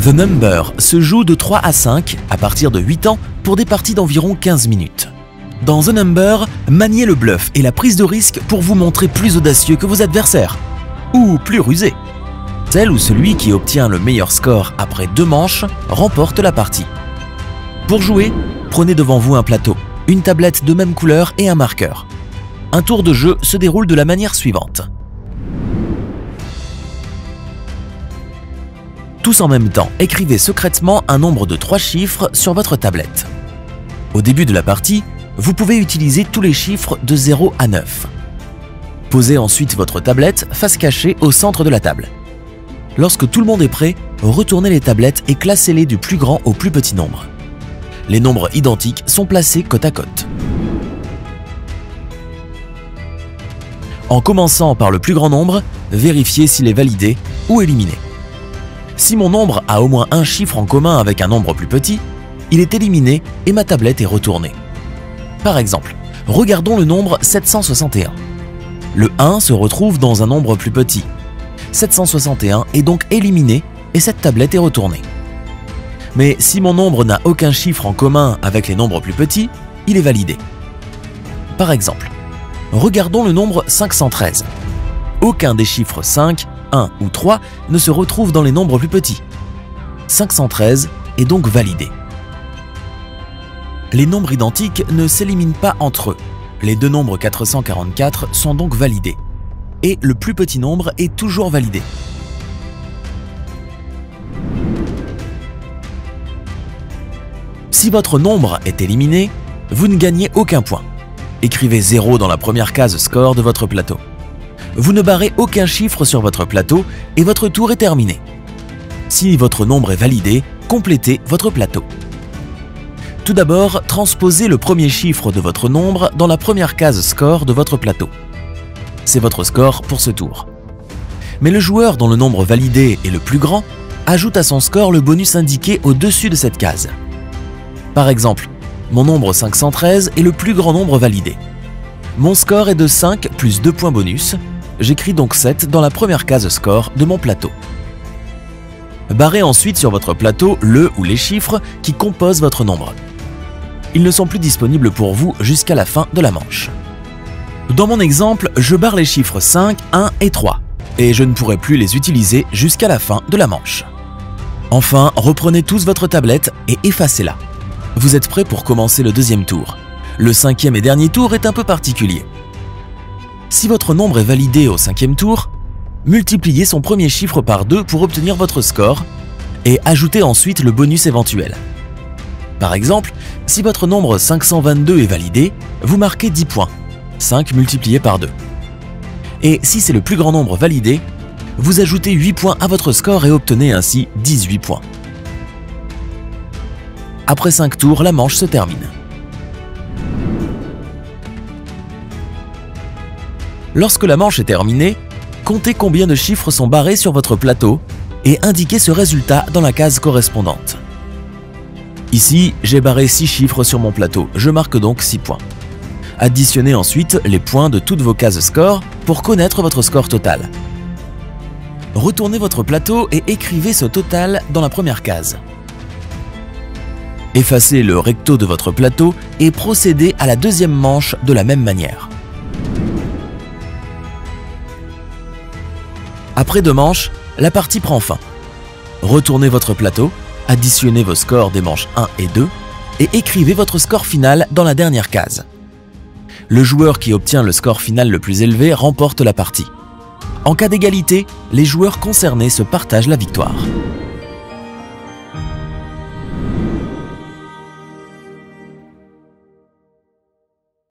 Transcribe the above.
The Number se joue de 3 à 5 à partir de 8 ans pour des parties d'environ 15 minutes. Dans The Number, maniez le bluff et la prise de risque pour vous montrer plus audacieux que vos adversaires, ou plus rusé. Celle ou celui qui obtient le meilleur score après 2 manches remporte la partie. Pour jouer, prenez devant vous un plateau, une tablette de même couleur et un marqueur. Un tour de jeu se déroule de la manière suivante. Tous en même temps, écrivez secrètement un nombre de 3 chiffres sur votre tablette. Au début de la partie, vous pouvez utiliser tous les chiffres de 0 à 9. Posez ensuite votre tablette face cachée au centre de la table. Lorsque tout le monde est prêt, retournez les tablettes et classez-les du plus grand au plus petit nombre. Les nombres identiques sont placés côte à côte. En commençant par le plus grand nombre, vérifiez s'il est validé ou éliminé. Si mon nombre a au moins un chiffre en commun avec un nombre plus petit, il est éliminé et ma tablette est retournée. Par exemple, regardons le nombre 761. Le 1 se retrouve dans un nombre plus petit. 761 est donc éliminé et cette tablette est retournée. Mais si mon nombre n'a aucun chiffre en commun avec les nombres plus petits, il est validé. Par exemple, regardons le nombre 513. Aucun des chiffres 5, 1 ou 3 ne se retrouve dans les nombres plus petits. 513 est donc validé. Les nombres identiques ne s'éliminent pas entre eux. Les deux nombres 444 sont donc validés. Et le plus petit nombre est toujours validé. Si votre nombre est éliminé, vous ne gagnez aucun point. Écrivez 0 dans la première case score de votre plateau. Vous ne barrez aucun chiffre sur votre plateau et votre tour est terminé. Si votre nombre est validé, complétez votre plateau. Tout d'abord, transposez le premier chiffre de votre nombre dans la première case score de votre plateau. C'est votre score pour ce tour. Mais le joueur dont le nombre validé est le plus grand ajoute à son score le bonus indiqué au-dessus de cette case. Par exemple, mon nombre 513 est le plus grand nombre validé. Mon score est de 5 plus 2 points bonus. J'écris donc 7 dans la première case score de mon plateau. Barrez ensuite sur votre plateau le ou les chiffres qui composent votre nombre. Ils ne sont plus disponibles pour vous jusqu'à la fin de la manche. Dans mon exemple, je barre les chiffres 5, 1 et 3, et je ne pourrai plus les utiliser jusqu'à la fin de la manche. Enfin, reprenez tous votre tablette et effacez-la. Vous êtes prêts pour commencer le deuxième tour. Le cinquième et dernier tour est un peu particulier. Si votre nombre est validé au cinquième tour, multipliez son premier chiffre par 2 pour obtenir votre score et ajoutez ensuite le bonus éventuel. Par exemple, si votre nombre 522 est validé, vous marquez 10 points, 5 multiplié par 2. Et si c'est le plus grand nombre validé, vous ajoutez 8 points à votre score et obtenez ainsi 18 points. Après 5 tours, la manche se termine. Lorsque la manche est terminée, comptez combien de chiffres sont barrés sur votre plateau et indiquez ce résultat dans la case correspondante. Ici, j'ai barré 6 chiffres sur mon plateau, je marque donc 6 points. Additionnez ensuite les points de toutes vos cases score pour connaître votre score total. Retournez votre plateau et écrivez ce total dans la première case. Effacez le recto de votre plateau et procédez à la deuxième manche de la même manière. Après 2 manches, la partie prend fin. Retournez votre plateau, additionnez vos scores des manches 1 et 2 et écrivez votre score final dans la dernière case. Le joueur qui obtient le score final le plus élevé remporte la partie. En cas d'égalité, les joueurs concernés se partagent la victoire.